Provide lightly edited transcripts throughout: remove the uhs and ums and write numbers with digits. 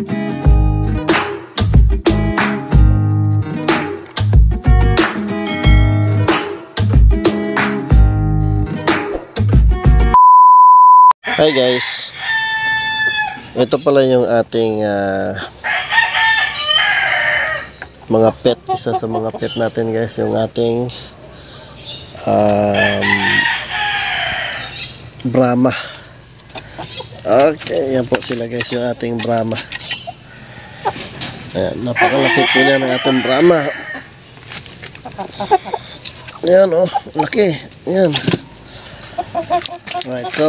Hi guys, ito pala yung ating mga pet. Isa sa mga pet natin guys, yung ating Brahma. Okay, yan po sila guys, yung ating Brahma. Ayan, napakalaki po yan ang ating Brahma. Ayan oh, laki. Ayan. Right, so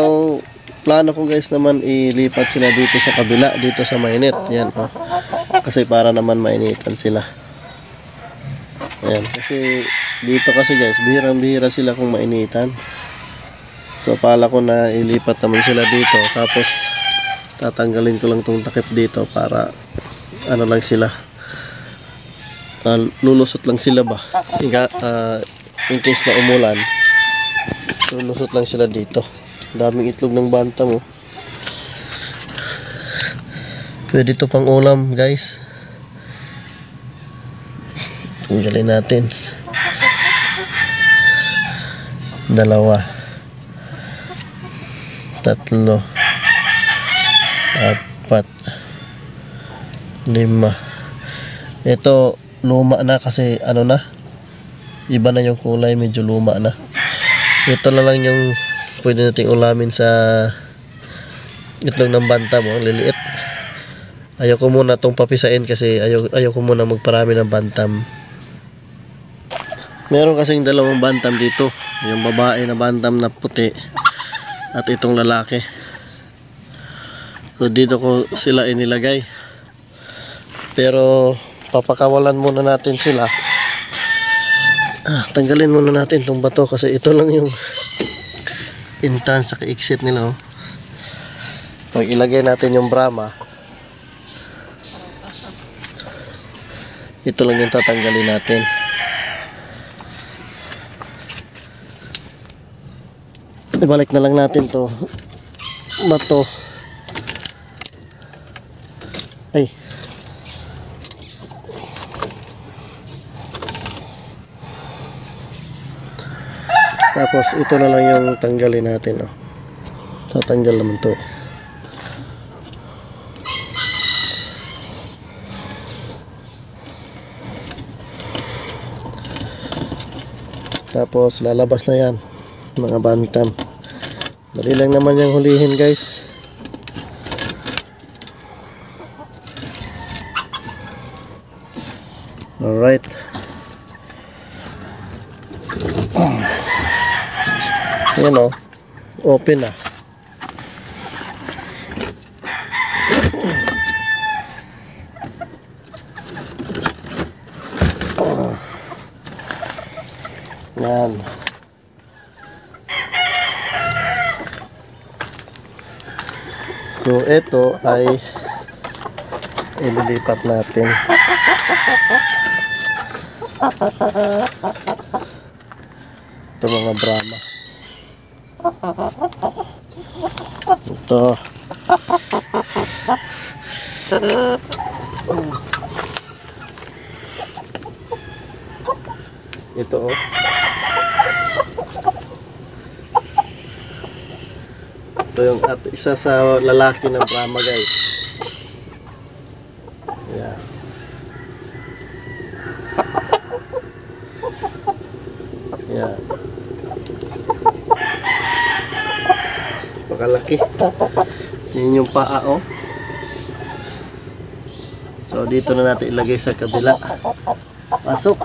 plano ko guys naman ilipat sila dito sa kabila, dito sa mainit. Yan oh. Kasi para naman mainitan sila. Ayan, kasi dito kasi guys, bihirang-bihira sila kung mainitan. So pala ko na ilipat naman sila dito, tapos tatanggalin ko lang tong takip dito para ano lang sila, lulusot lang sila ba in case na umulan, lulusot lang sila dito. Daming itlog ng bantam oh. Pwede ito pang ulam guys. Tanggalin natin. 2, 3, 4, 5. Ito luma na kasi ano na, iba na yung kulay, medyo luma na. Ito na lang yung pwede nating ulamin sa itlog ng bantam oh, liliit. Ayoko muna itong papisain kasi ayoko muna magparami ng bantam. Meron kasing 2 bantam dito, yung babae na bantam na puti at itong lalaki. So dito ko sila inilagay, pero papakawalan muna natin sila. Tanggalin muna natin itong bato kasi ito lang yung entrance sa exit nila oh. Pag ilagay natin yung Brahma, ito lang yung tatanggalin natin. Ibalik na lang natin to mato. Ay, tapos ito na lang yung tanggalin natin oh. Tatanggal naman to. Tapos lalabas na yan mga bantam. Dali lang naman yung hulihin guys. Alright. Yan o, open na. Yan. So ito ay ililipat natin. Ito mga Brahma. Ito. Ito oh. Ito yung isa sa lalaki ng Brahma guys. Yeah. Yeah. Pakalaki. Yun yung paa oh. So dito na natin ilagay sa kabila. Pasok.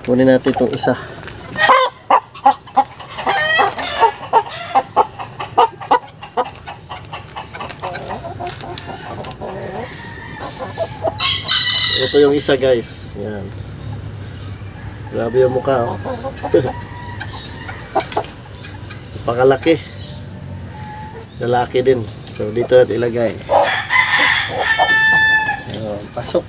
Kunin natin itong isa. Ito yung isa guys. Yan. Grabe yung mukha oh. Pakalaki. Lalaki din. So dito natin ilagay. Ayan, pasok.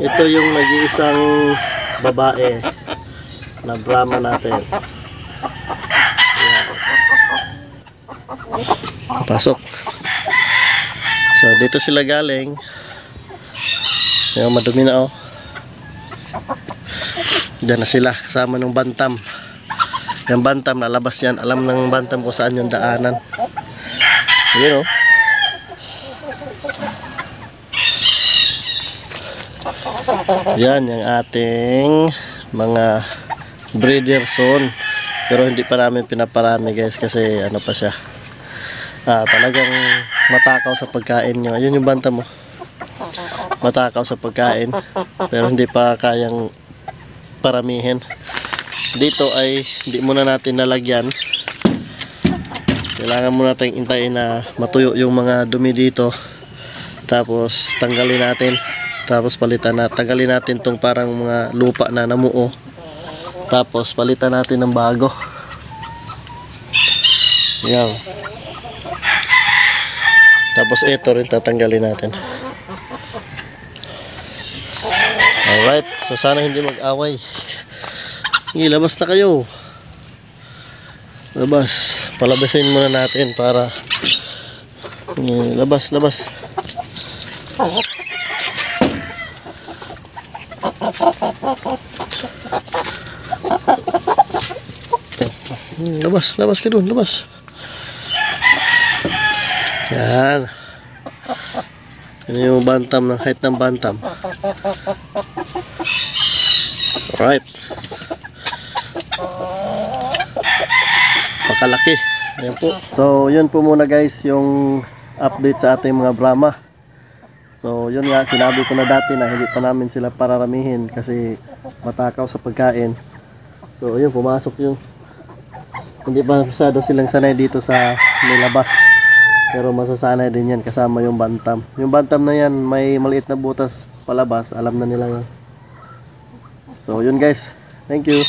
Ito yung nag-iisang babae na Brahma natin. Ayan. Pasok. So dito sila galing. Yung madumi na, oh. Diyan na sila kasama ng bantam. Yung bantam lalabas yan. Alam ng bantam kung saan yung daanan. Yun, oh. Yan yung ating mga breeder zone. Pero hindi pa namin pinaparami, guys, kasi ano pa siya, talagang matakaw sa pagkain nyo. Ayun yung bantam mo, matakaw sa pagkain, pero hindi pa kayang paramihin. Dito ay hindi muna natin nalagyan. Kailangan muna natin intayin na matuyo yung mga dumi dito, tapos tanggalin natin, tapos palitan na, tanggalin natin tong parang mga lupa na namuo, tapos palitan natin ng bago. Yan. Tapos ito rin tatanggalin natin. Alright, so sana hindi mag-away. Labas na kayo. Labas. Palabasin muna natin para labas. Labas ka dun, labas. Yan. Yan yung bantam, ng height ng bantam. Alright. Pakalaki. Ayan po. So, yun po muna, guys, yung update sa ating mga Brahma. So, yun nga, sinabi ko na dati na hindi pa namin sila pararamihin kasi matakaw sa pagkain. So, yun, pumasok yung, hindi pa masyado silang sanay dito sa nilabas. Pero masasanay din yan kasama yung bantam. Yung bantam na yan, may maliit na butas palabas. Alam na nila yan. So, yun, guys. Thank you.